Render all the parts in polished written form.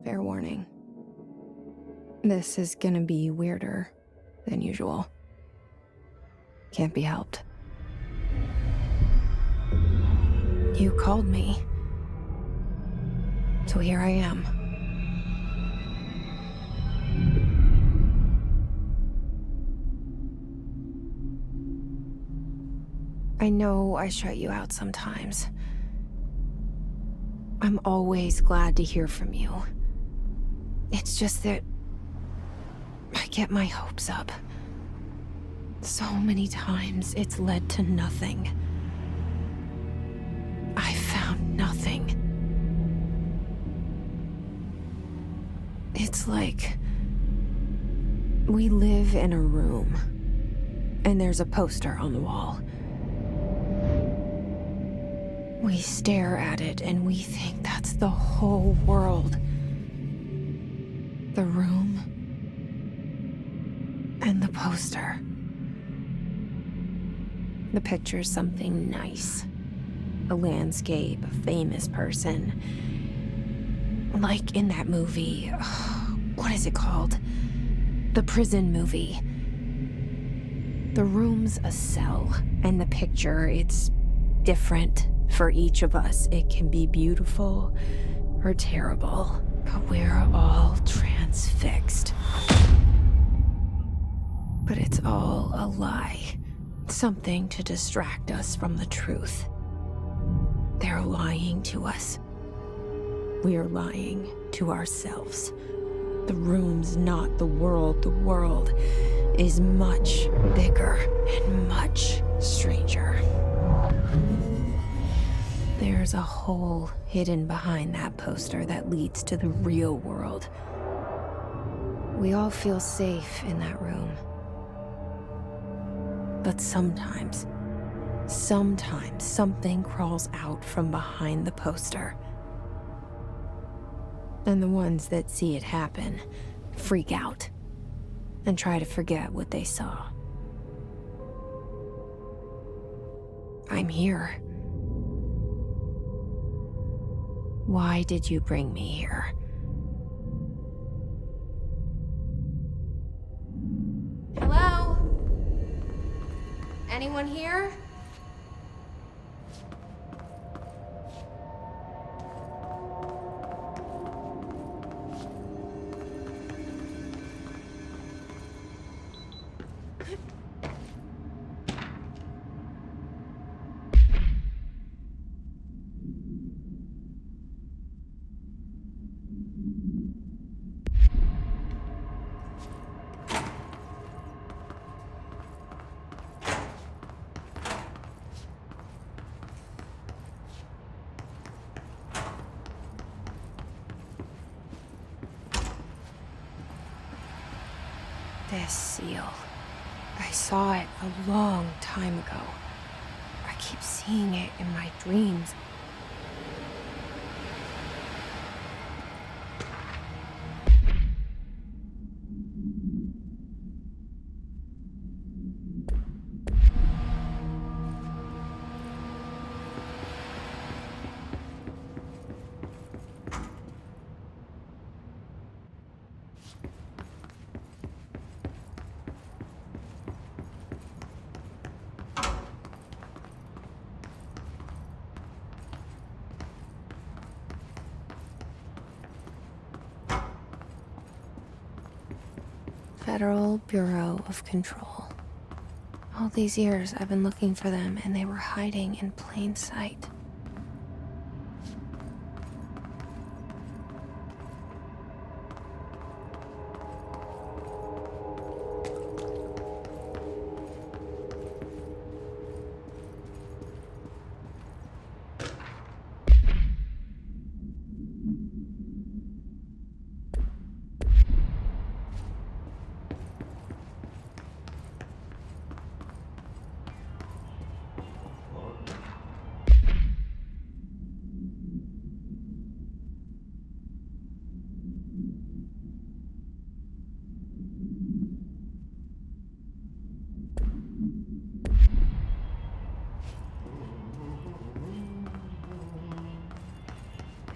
Fair warning. This is gonna be weirder than usual. Can't be helped. You called me. So here I am. I know I shut you out sometimes. I'm always glad to hear from you. It's just that I get my hopes up. So many times it's led to nothing. I found nothing. It's like we live in a room, and there's a poster on the wall. We stare at it and we think that's the whole world. The room and the poster. The picture's something nice. A landscape, a famous person. Like in that movie, what is it called? The prison movie. The room's a cell, and the picture, it's different for each of us. It can be beautiful or terrible, but we're all transfixed. But it's all a lie. Something to distract us from the truth. They're lying to us. We're lying to ourselves. The room's not the world. The world is much bigger and much stranger. There's a hole hidden behind that poster that leads to the real world. We all feel safe in that room. But sometimes something crawls out from behind the poster. And the ones that see it happen freak out and try to forget what they saw. I'm here. Why did you bring me here? Hello? Anyone here? This seal. I saw it a long time ago. I keep seeing it in my dreams. Federal Bureau of Control. All these years I've been looking for them and they were hiding in plain sight.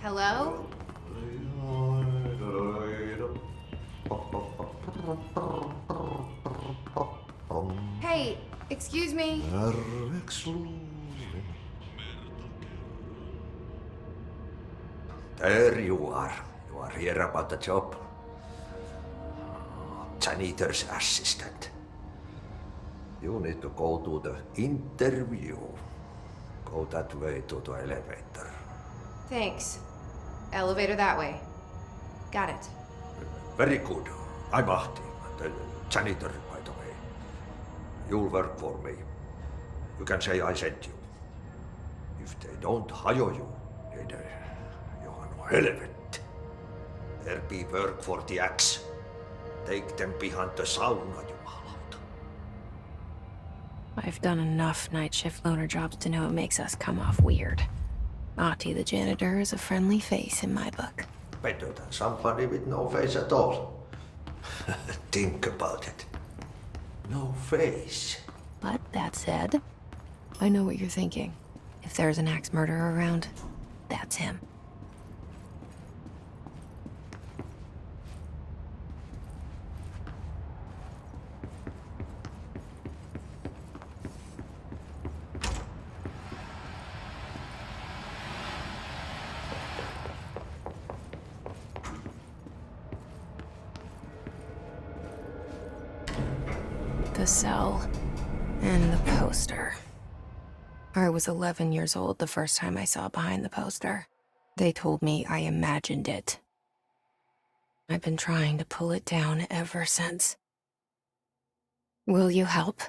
Hello? Hey, excuse me. There you are. You are here about the job. Janitor's assistant. You need to go to the interview. Go that way to the elevator. Thanks. Elevator that way. Got it. Very good. I'm Ahti, the janitor, by the way. You'll work for me. You can say I sent you. If they don't hire you, then you are no helvet. There be work for the axe. Take them behind the sauna, jumalauta. I've done enough night shift loner jobs to know it makes us come off weird. Ahti the janitor is a friendly face in my book. Better than somebody with no face at all. Think about it. No face. But that said, I know what you're thinking. If there's an axe murderer around, that's him. The cell and the poster. I was 11 years old the first time I saw behind the poster. They told me I imagined it. I've been trying to pull it down ever since. Will you help?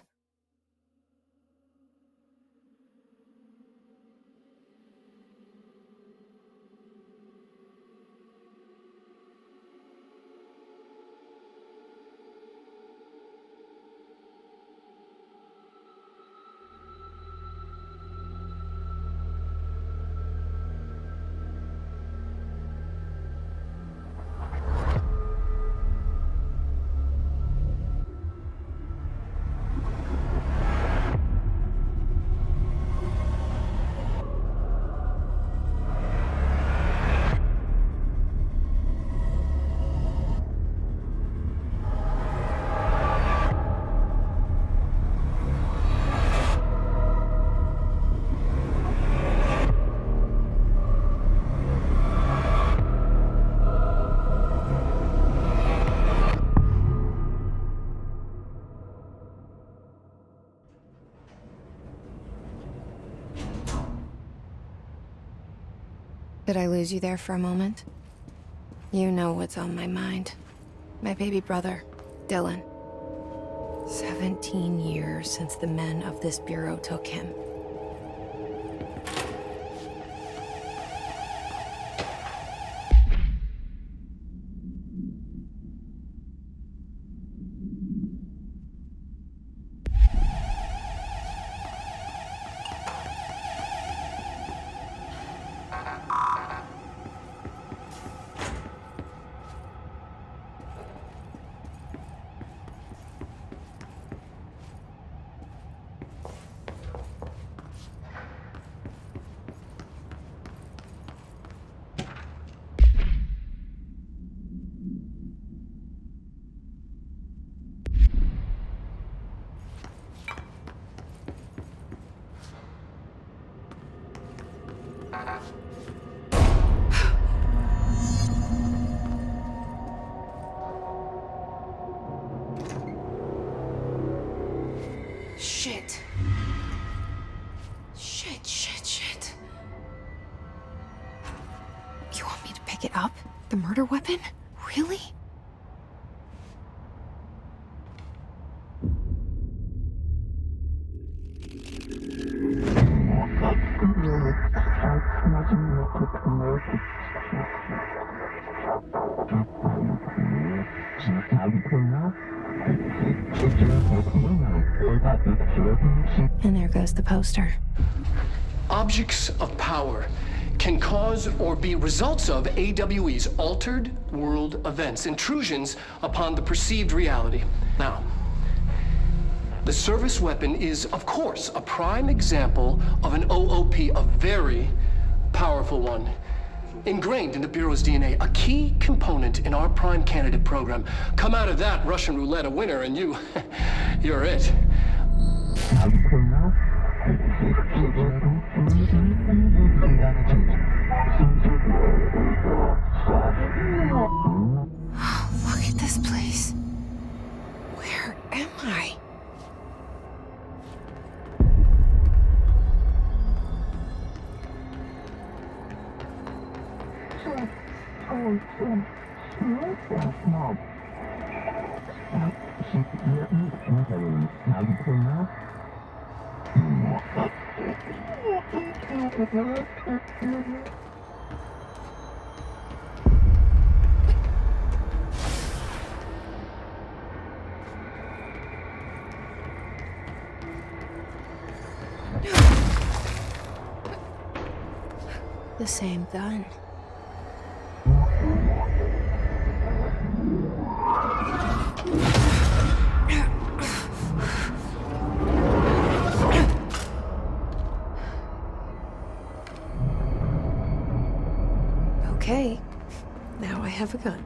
Did I lose you there for a moment? You know what's on my mind. My baby brother, Dylan. 17 years since the men of this bureau took him. Shit. Shit. You want me to pick it up? The murder weapon? Really? And there goes the poster. Objects of power can cause or be results of AWE's altered world events, intrusions upon the perceived reality. Now, the service weapon is, of course, a prime example of an OOP, a very powerful one. ingrained in the Bureau's DNA, a key component in our prime candidate program. Come out of that Russian roulette a winner, and you're it. Look at this place. Where am I? The same gun. Okay, now I have a gun.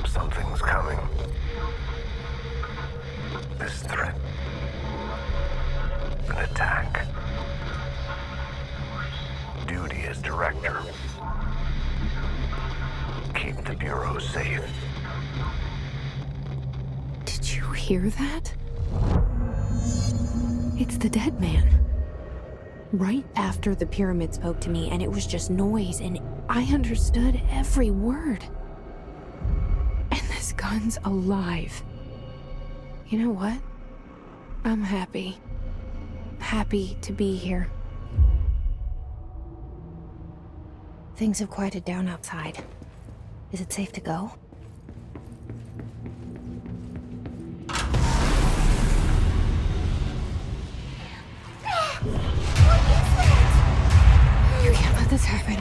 Something's coming. This threat. An attack. Duty as director. Keep the Bureau safe. Did you hear that? It's the dead man. Right after the pyramid spoke to me, and it was just noise, and I understood every word. And this gun's alive. You know what? I'm happy. Happy to be here. Things have quieted down outside. Is it safe to go? You can't let this happen.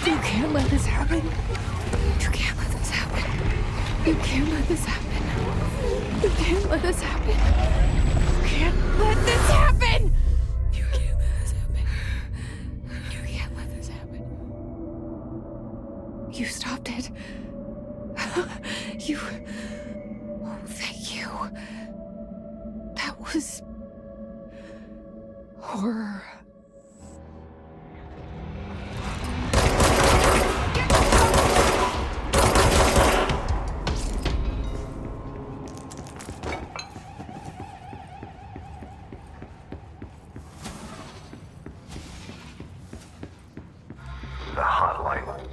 You can't let this happen. You can't let this happen. You can't let this happen. You can't let this happen. You can't let this happen. You can't let this happen. You can't let this happen. You stopped it. You... Oh, thank you. That was... horror. The hotline.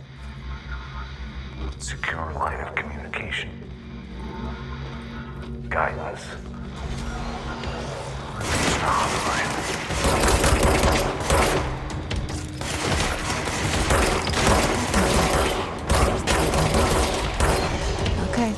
Secure line of communication. Guidance. The hotline. Okay.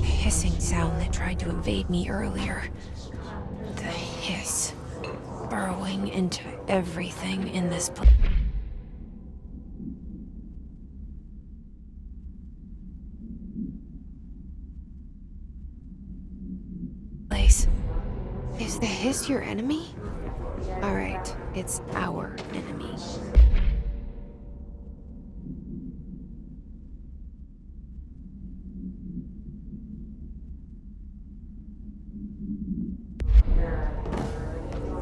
Hissing sound that tried to invade me earlier. The hiss. Burrowing into everything in this place. Is the hiss your enemy? Alright, it's our enemy.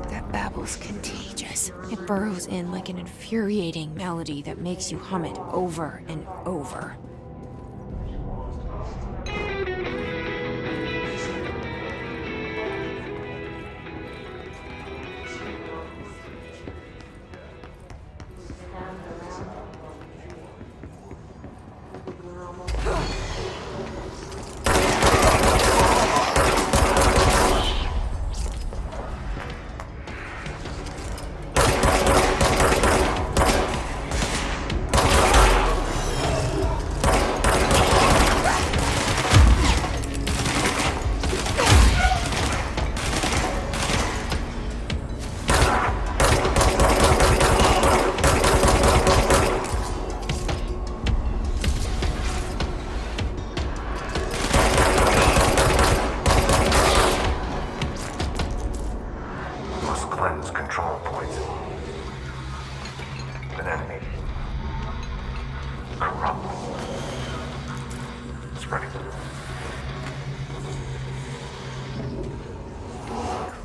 That babble's contagious. It burrows in like an infuriating melody that makes you hum it over and over. Must cleanse control points. An enemy. Corrupt. Spreading.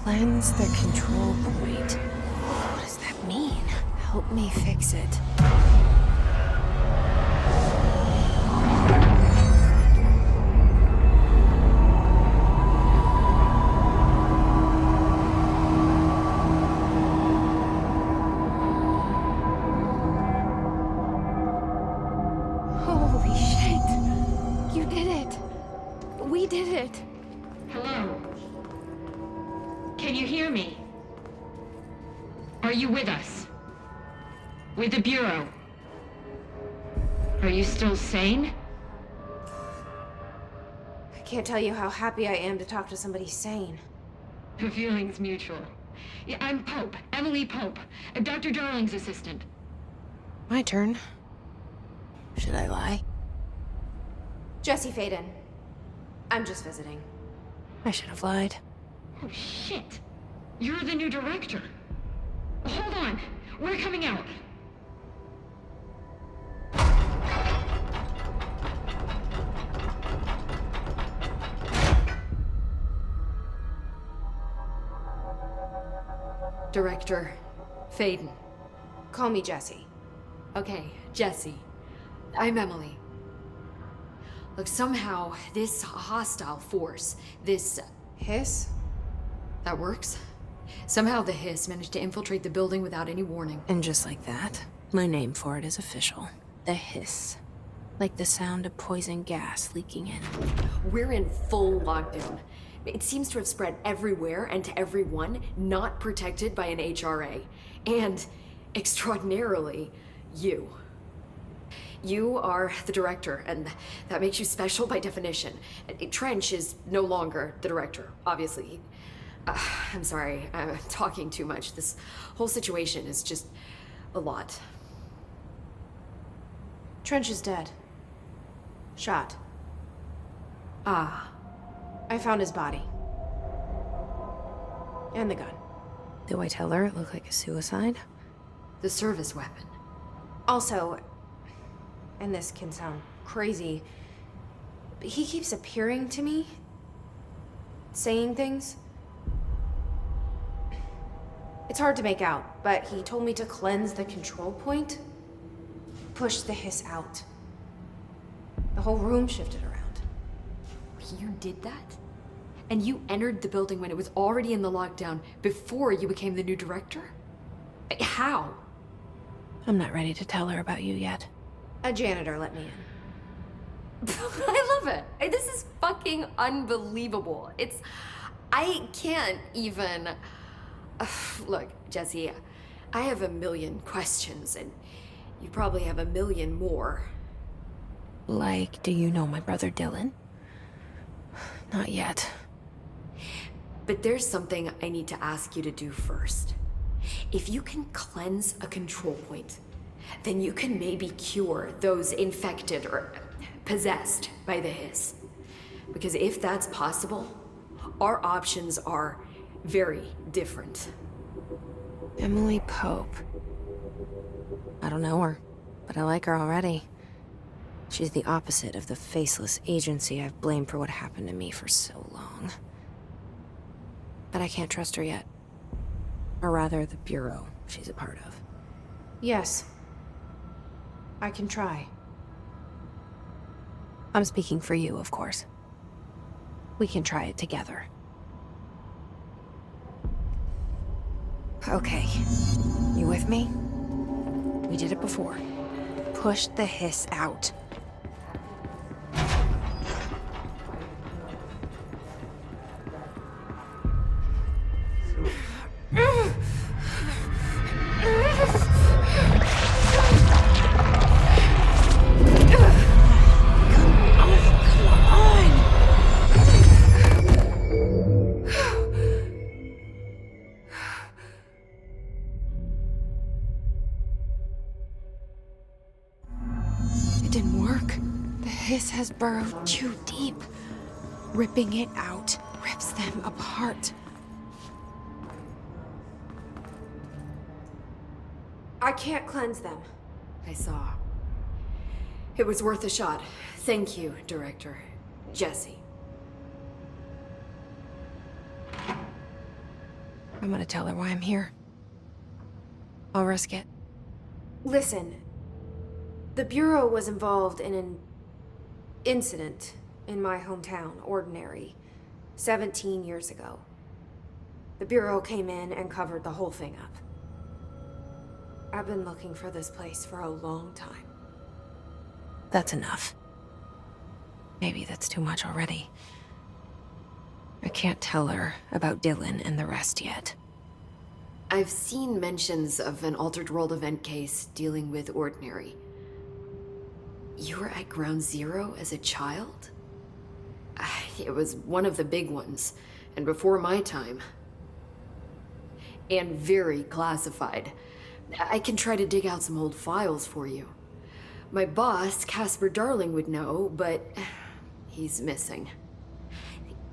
Cleanse the control point. What does that mean? Help me fix it. Holy shit! You did it! We did it! Hello? Can you hear me? Are you with us? With the Bureau? Are you still sane? I can't tell you how happy I am to talk to somebody sane. The feeling's mutual. Yeah, I'm Pope, Emily Pope, Dr. Darling's assistant. My turn. Should I lie? Jesse Faden. I'm just visiting. I should have lied. Oh, shit. You're the new director. Hold on. We're coming out. Director Faden. Call me Jesse. Okay, Jesse. I'm Emily. Look, somehow this hostile force, this... Hiss? that works? Somehow the hiss managed to infiltrate the building without any warning. And just like that, my name for it is official. The hiss. Like the sound of poison gas leaking in. We're in full lockdown. It seems to have spread everywhere and to everyone not protected by an HRA. And, extraordinarily, you. You are the director, and that makes you special by definition. Trench is no longer the director, obviously. I'm sorry, I'm talking too much. This whole situation is just a lot. Trench is dead. Shot. Ah. I found his body. And the gun. Do I tell her it looked like a suicide? The service weapon. Also, and this can sound crazy, but he keeps appearing to me, saying things. It's hard to make out, but he told me to cleanse the control point, push the hiss out. The whole room shifted around. You did that? And you entered the building when it was already in the lockdown before you became the new director? How? I'm not ready to tell her about you yet. A janitor let me in. I love it. This is fucking unbelievable. I can't even... Look, Jesse, I have a million questions, and you probably have a million more. Like, do you know my brother Dylan? Not yet. But there's something I need to ask you to do first. If you can cleanse a control point, then you can maybe cure those infected or possessed by the hiss. Because if that's possible, our options are very different. Emily Pope. I don't know her, but I like her already. She's the opposite of the faceless agency I've blamed for what happened to me for so long. But I can't trust her yet. Or rather, the Bureau she's a part of. Yes. I can try. I'm speaking for you, of course. We can try it together. Okay. You with me? We did it before. Push the hiss out. It didn't work. The hiss has burrowed too deep. Ripping it out rips them apart. I can't cleanse them. I saw. It was worth a shot. Thank you, Director. Jesse. I'm gonna tell her why I'm here. I'll risk it. Listen. The Bureau was involved in an incident in my hometown, Ordinary, 17 years ago. The Bureau came in and covered the whole thing up. I've been looking for this place for a long time. That's enough. Maybe that's too much already. I can't tell her about Dylan and the rest yet. I've seen mentions of an Altered World event case dealing with Ordinary. You were at Ground Zero as a child? It was one of the big ones, and before my time. And very classified. I can try to dig out some old files for you. My boss, Casper Darling, would know, but he's missing.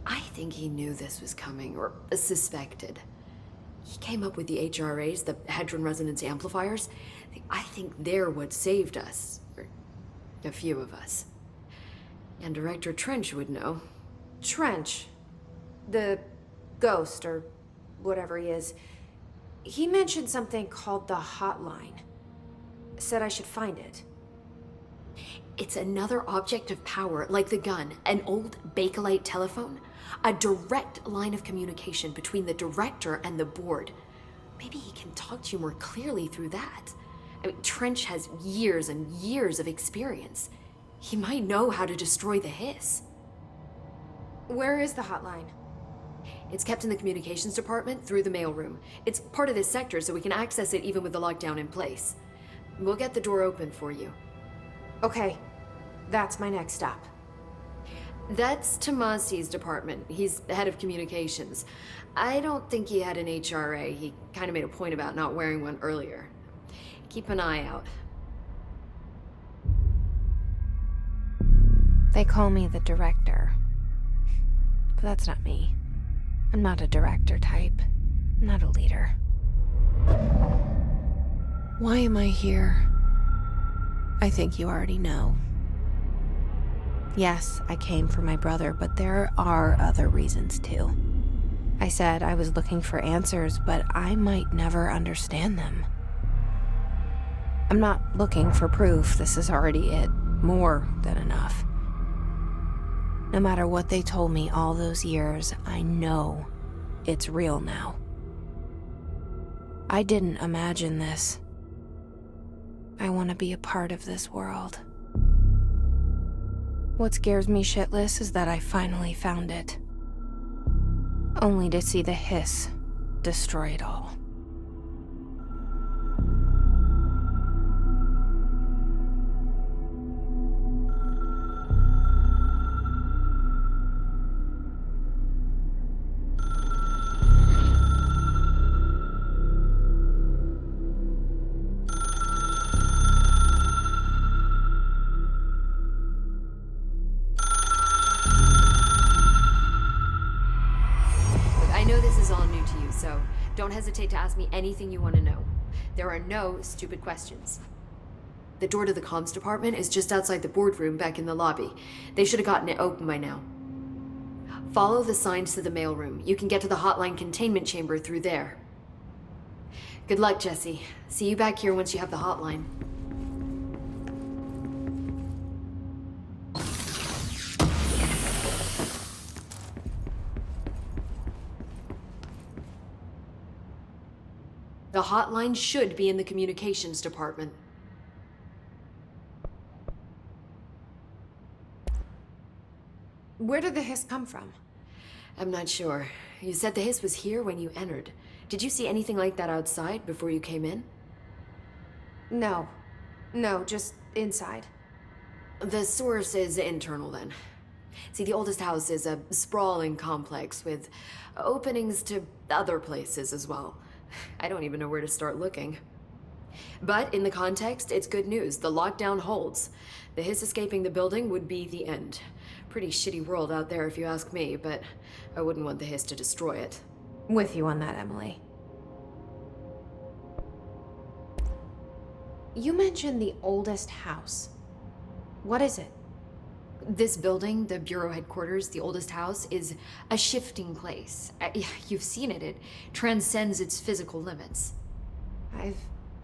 I think he knew this was coming, or suspected. He came up with the HRAs, the Hadron Resonance Amplifiers. I think they're what saved us. Or a few of us. And Director Trench would know. Trench? The ghost, or whatever he is. He mentioned something called the Hotline. Said I should find it. It's another object of power, like the gun, an old Bakelite telephone. A direct line of communication between the director and the board. Maybe he can talk to you more clearly through that. I mean, Trench has years and years of experience. He might know how to destroy the hiss. Where is the hotline? It's kept in the communications department through the mailroom. It's part of this sector, so we can access it even with the lockdown in place. We'll get the door open for you. Okay, that's my next stop. That's Tomasi's department. He's the head of communications. I don't think he had an HRA. He kind of made a point about not wearing one earlier. Keep an eye out. They call me the director. But that's not me. I'm not a director type. I'm not a leader. Why am I here? I think you already know. Yes, I came for my brother, but there are other reasons too. I said I was looking for answers, but I might never understand them. I'm not looking for proof. This is already it. More than enough. No matter what they told me all those years, I know it's real now. I didn't imagine this. I want to be a part of this world. What scares me shitless is that I finally found it. Only to see the hiss destroy it all. I know this is all new to you, so don't hesitate to ask me anything you want to know. There are no stupid questions. The door to the comms department is just outside the boardroom back in the lobby. They should have gotten it open by now. Follow the signs to the mailroom. You can get to the hotline containment chamber through there. Good luck, Jesse. See you back here once you have the hotline. The hotline should be in the communications department. Where did the hiss come from? I'm not sure. You said the hiss was here when you entered. Did you see anything like that outside before you came in? No. No, just inside. The source is internal then. See, the oldest house is a sprawling complex with openings to other places as well. I don't even know where to start looking. But in the context, it's good news. The lockdown holds. The hiss escaping the building would be the end. Pretty shitty world out there if you ask me, but I wouldn't want the hiss to destroy it. With you on that, Emily. You mentioned the oldest house. What is it? This building, the Bureau headquarters, the oldest house, is a shifting place. You've seen it. It transcends its physical limits. I've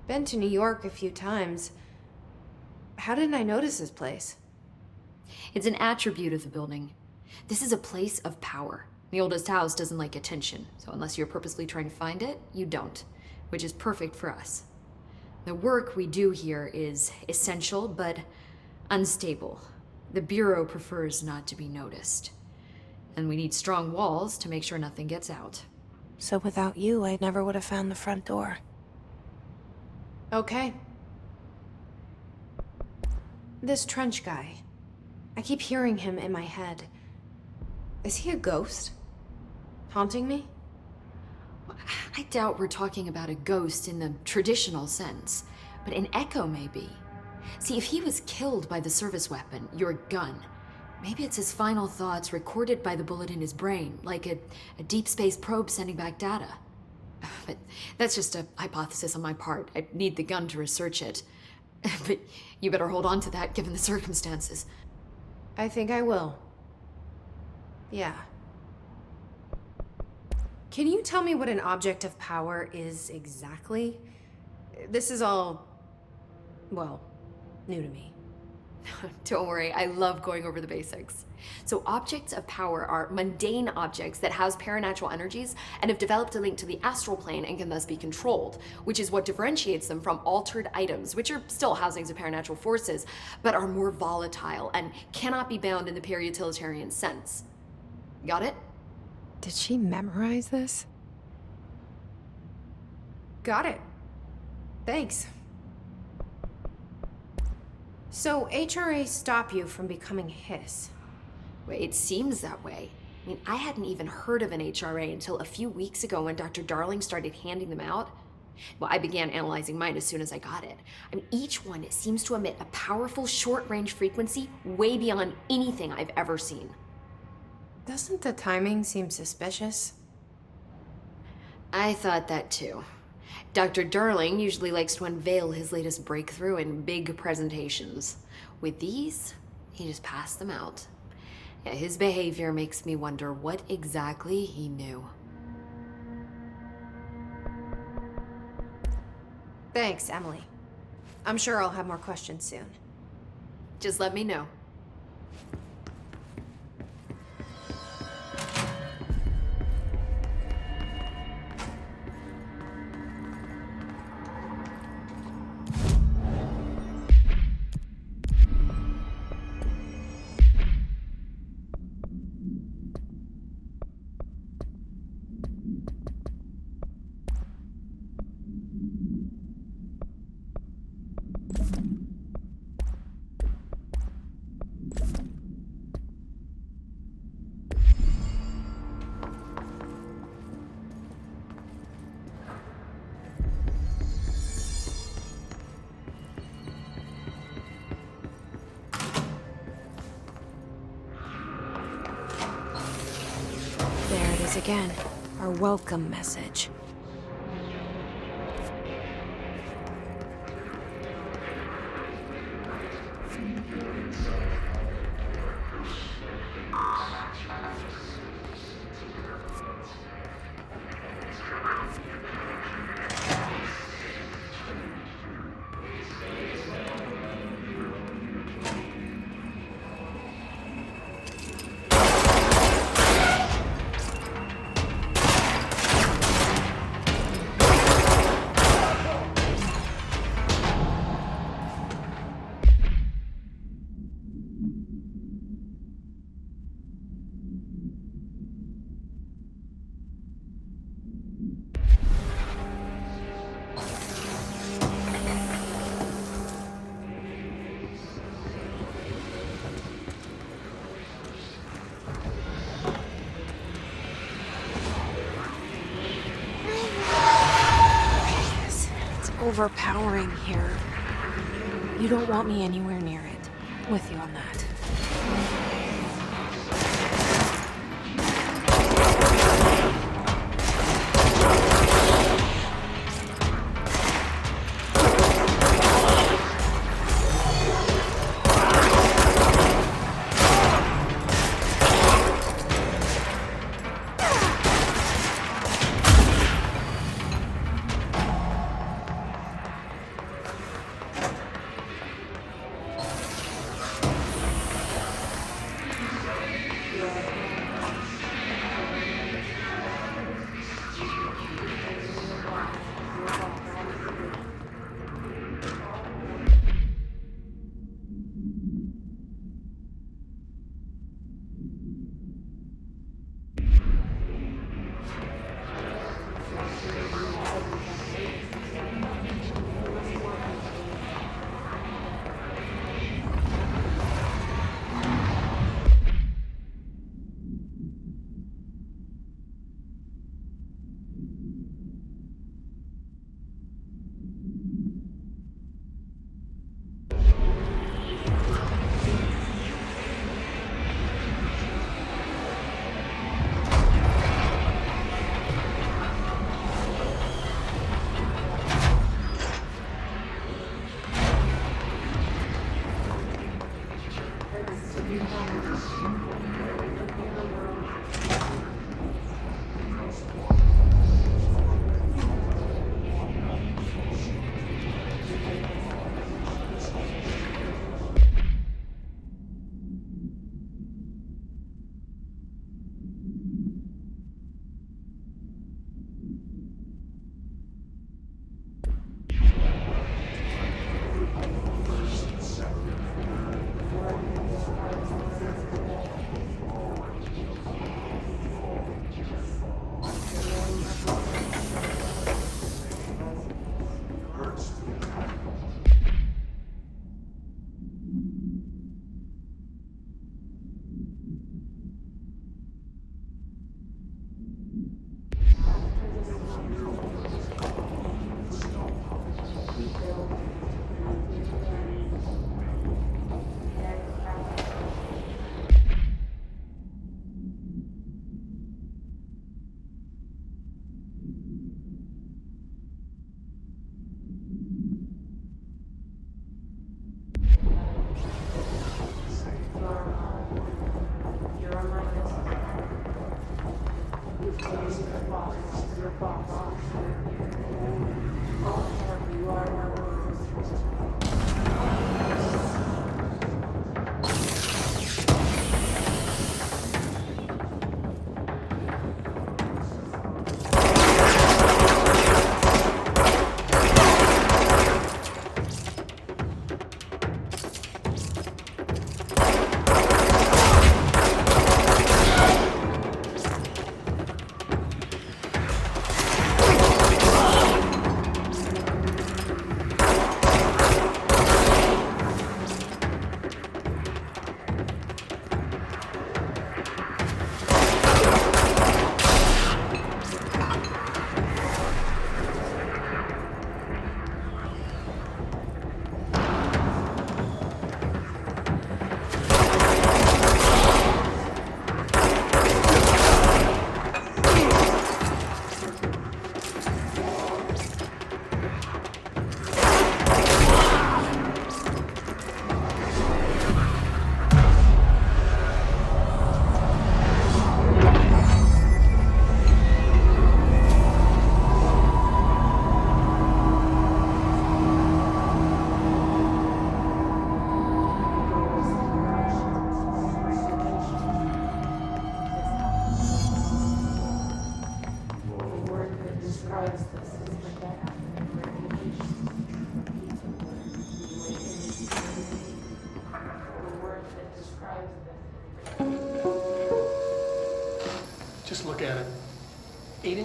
been to New York a few times. How didn't I notice this place? It's an attribute of the building. This is a place of power. The oldest house doesn't like attention, so unless you're purposely trying to find it, you don't, which is perfect for us. The work we do here is essential, but unstable. The Bureau prefers not to be noticed. And we need strong walls to make sure nothing gets out. So without you, I never would have found the front door. Okay. This Trench guy. I keep hearing him in my head. Is he a ghost? Haunting me? I doubt we're talking about a ghost in the traditional sense, but an echo maybe. See, if he was killed by the service weapon, your gun, maybe it's his final thoughts recorded by the bullet in his brain, like a deep space probe sending back data. But that's just a hypothesis on my part. I need the gun to research it. But you better hold on to that given the circumstances. I think I will. Yeah. Can you tell me what an object of power is exactly? This is all, well, new to me. Don't worry, I love going over the basics. So objects of power are mundane objects that house paranatural energies and have developed a link to the astral plane and can thus be controlled, which is what differentiates them from altered items, which are still housings of paranatural forces, but are more volatile and cannot be bound in the peri-utilitarian sense. Got it? Did she memorize this? Got it. Thanks. So HRA stop you from becoming Hiss? Well, it seems that way. I mean, I hadn't even heard of an HRA until a few weeks ago when Dr. Darling started handing them out. Well, I began analyzing mine as soon as I got it. I mean, each one seems to emit a powerful short-range frequency way beyond anything I've ever seen. Doesn't the timing seem suspicious? I thought that too. Dr. Darling usually likes to unveil his latest breakthrough in big presentations. With these, he just passed them out. Yeah, his behavior makes me wonder what exactly he knew. Thanks, Emily. I'm sure I'll have more questions soon. Just let me know. again. Our welcome message. It's overpowering here. You don't want me anywhere near it. With you on that.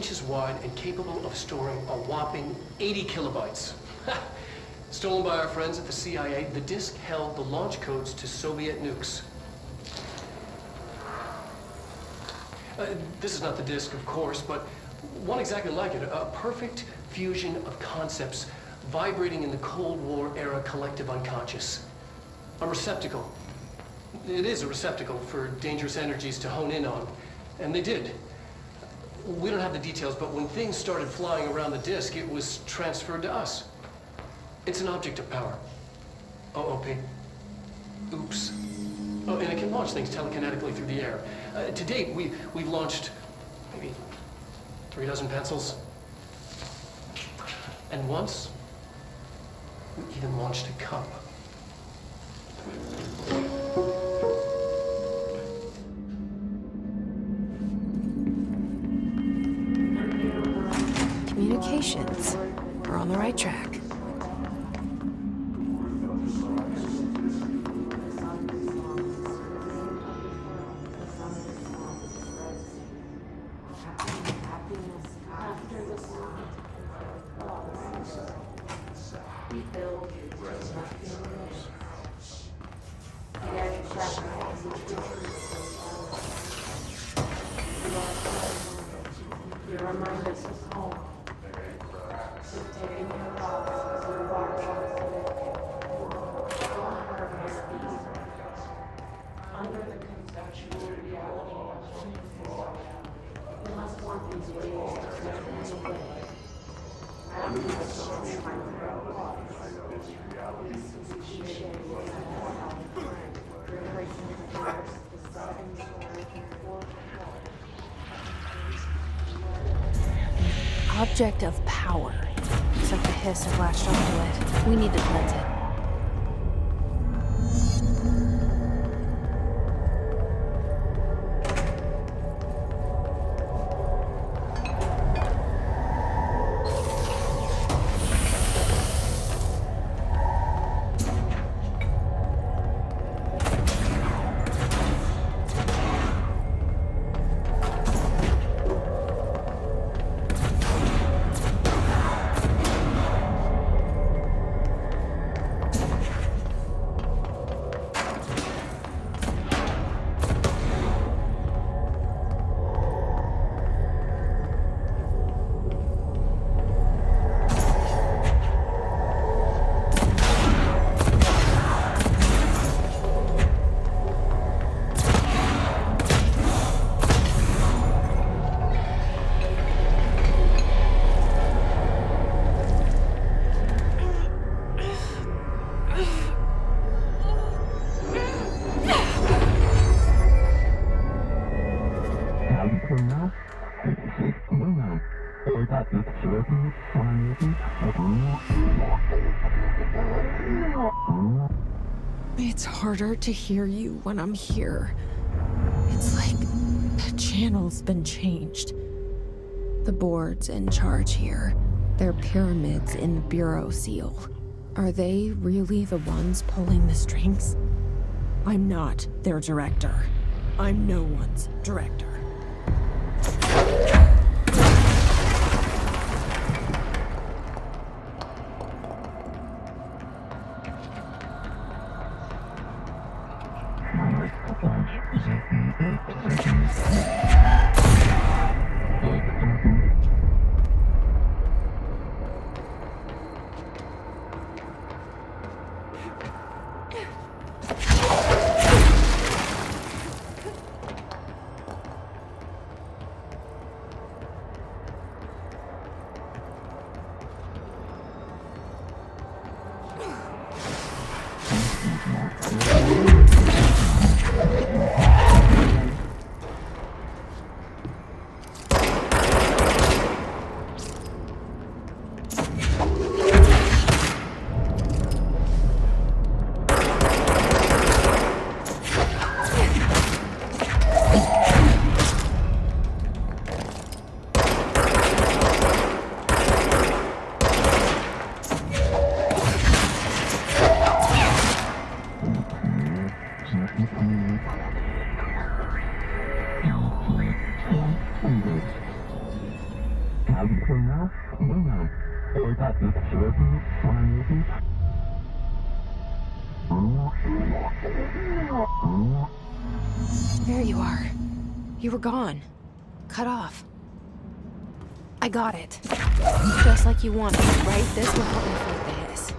inches wide and capable of storing a whopping 80 kilobytes. Stolen by our friends at the CIA, the disk held the launch codes to Soviet nukes. This is not the disk, of course, but one exactly like it. A perfect fusion of concepts vibrating in the Cold War era collective unconscious. A receptacle. It is a receptacle for dangerous energies to hone in on. And they did. We don't have the details, but when things started flying around the disk, it was transferred to us. It's an object of power. OOP. Oops. Oh, and it can launch things telekinetically through the air. To date, we've launched maybe 3 dozen pencils. And once, we even launched a cup. Communications. We're on the right track. Object of power. Looks like the hiss have latched onto it. We need to cleanse it. It's harder to hear you when I'm here. It's like the channel's been changed. The board's in charge here. They're pyramids in the Bureau seal. Are they really the ones pulling the strings? I'm not their director. I'm no one's director. There you are. You were gone. Cut off. I got it. Just like you wanted, right? This will help me fight the hiss.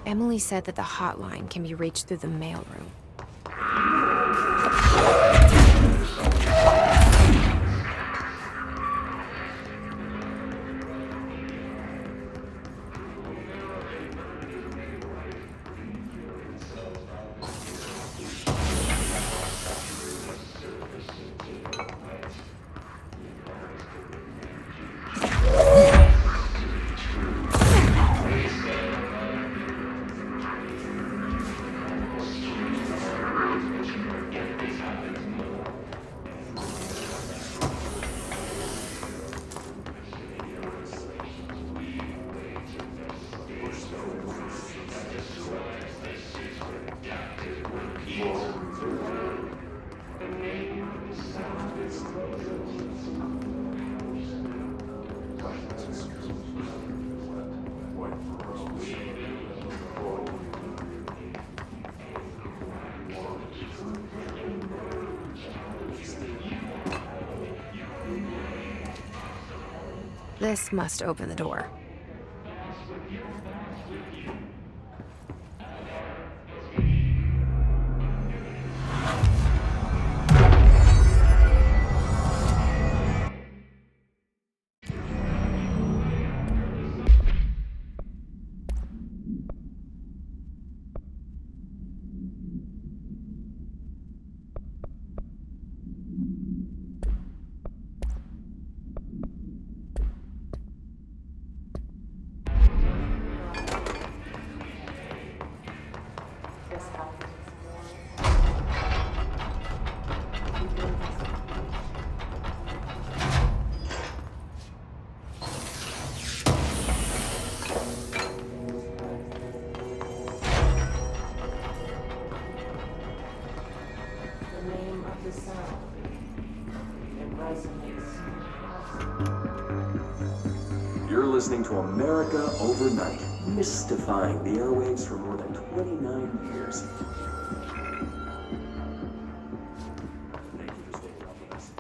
Emily said that the hotline can be reached through the mailroom. This must open the door. You're listening to America Overnight, mystifying the airwaves for more than 29 years. Thank you for staying up with us.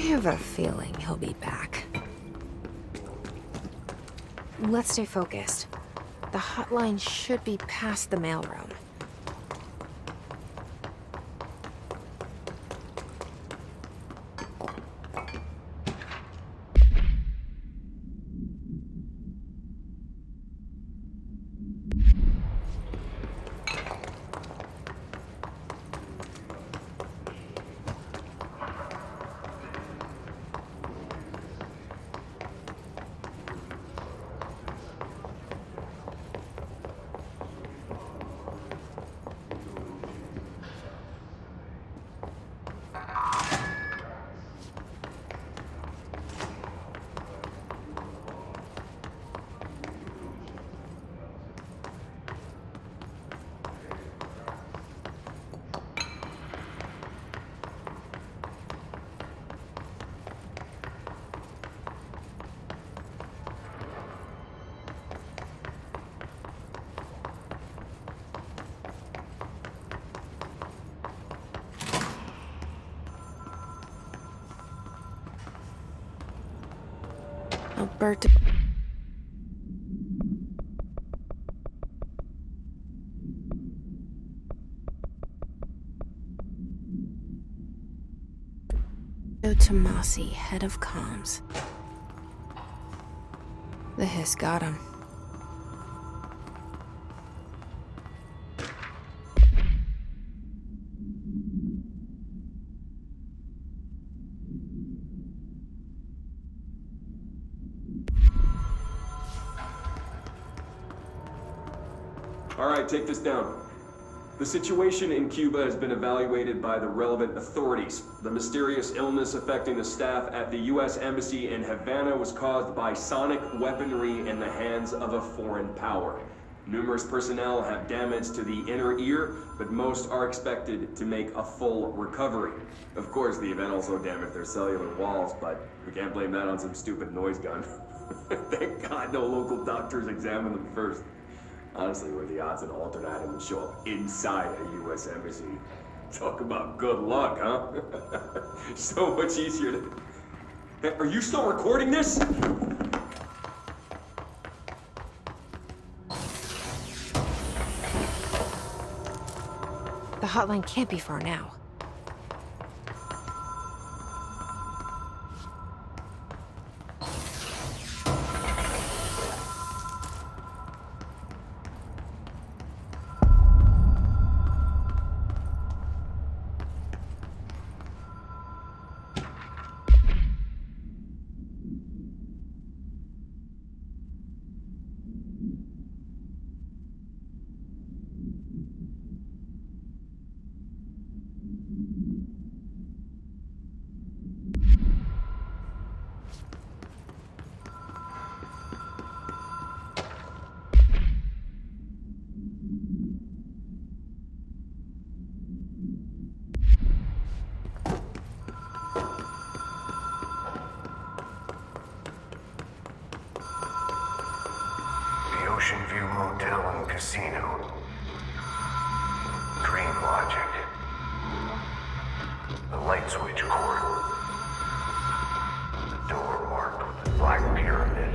have a feeling he'll be back. Let's stay focused. The hotline should be past the mailroom. Alberta. Tomasi, head of comms. The hiss got him. All right, take this down. The situation in Cuba has been evaluated by the relevant authorities. The mysterious illness affecting the staff at the U.S. Embassy in Havana was caused by sonic weaponry in the hands of a foreign power. Numerous personnel have damage to the inner ear, but most are expected to make a full recovery. Of course, the event also damaged their cellular walls, but we can't blame that on some stupid noise gun. Thank God no local doctors examined them first. Honestly, what are the odds an altered atom would show up inside a U.S. embassy? Talk about good luck, huh? So much easier to... Hey, are you still recording this? The hotline can't be far now. Ocean View Motel and Casino. Dream Logic. The light switch cord. The door marked with the Black Pyramid.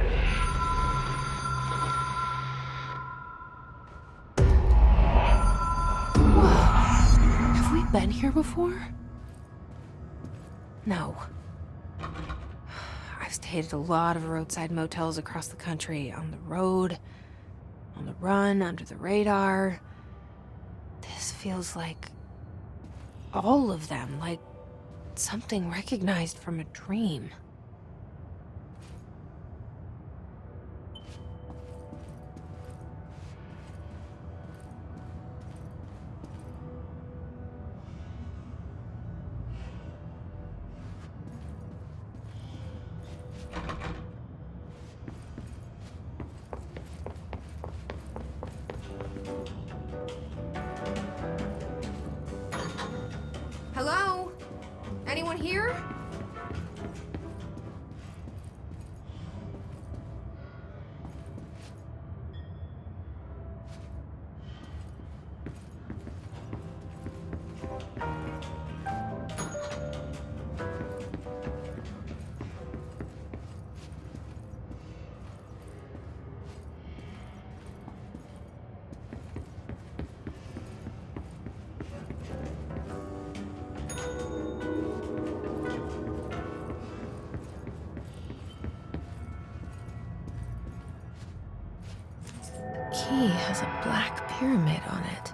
Whoa. Have we been here before? No. I've stayed at a lot of roadside motels across the country, on the road, on the run, under the radar. This feels like all of them, like something recognized from a dream. Hello? Anyone here? key has a black pyramid on it.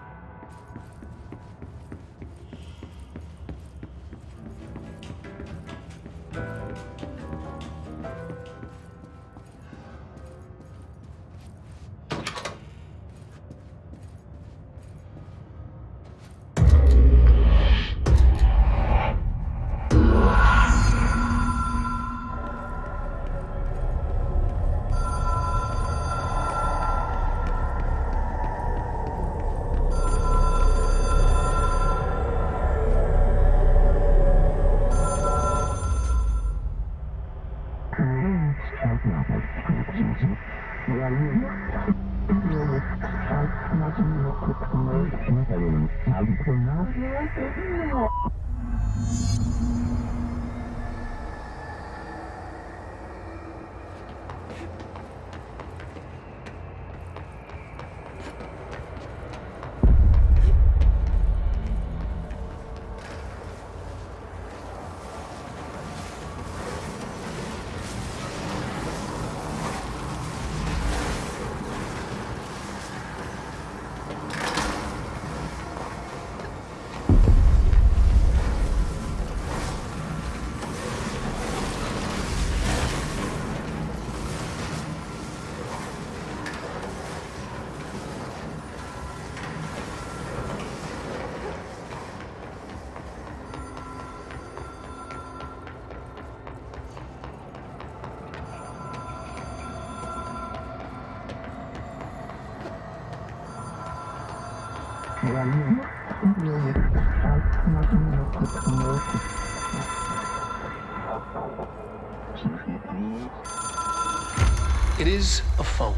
It is a phone.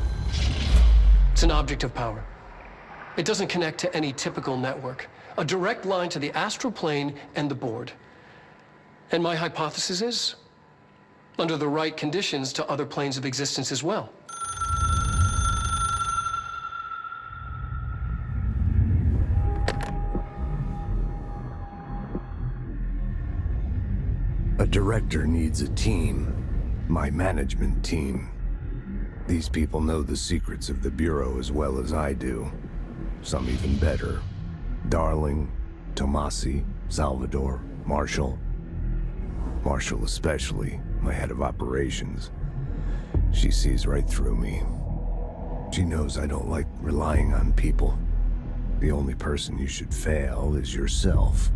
It's an object of power. It doesn't connect to any typical network. A direct line to the astral plane and the board. And my hypothesis is, under the right conditions, to other planes of existence as well. A director needs a team. My management team. These people know the secrets of the Bureau as well as I do. Some even better. Darling, Tomasi, Salvador, Marshall. Marshall especially, my head of operations. She sees right through me. She knows I don't like relying on people. The only person you should fail is yourself.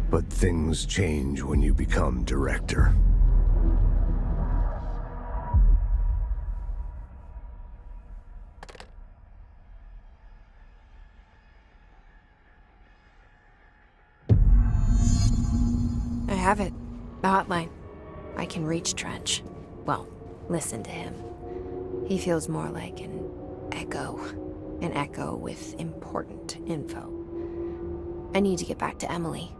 But things change when you become director. I have it. The hotline. I can reach Trench. Well, listen to him. He feels more like an echo. An echo with important info. I need to get back to Emily.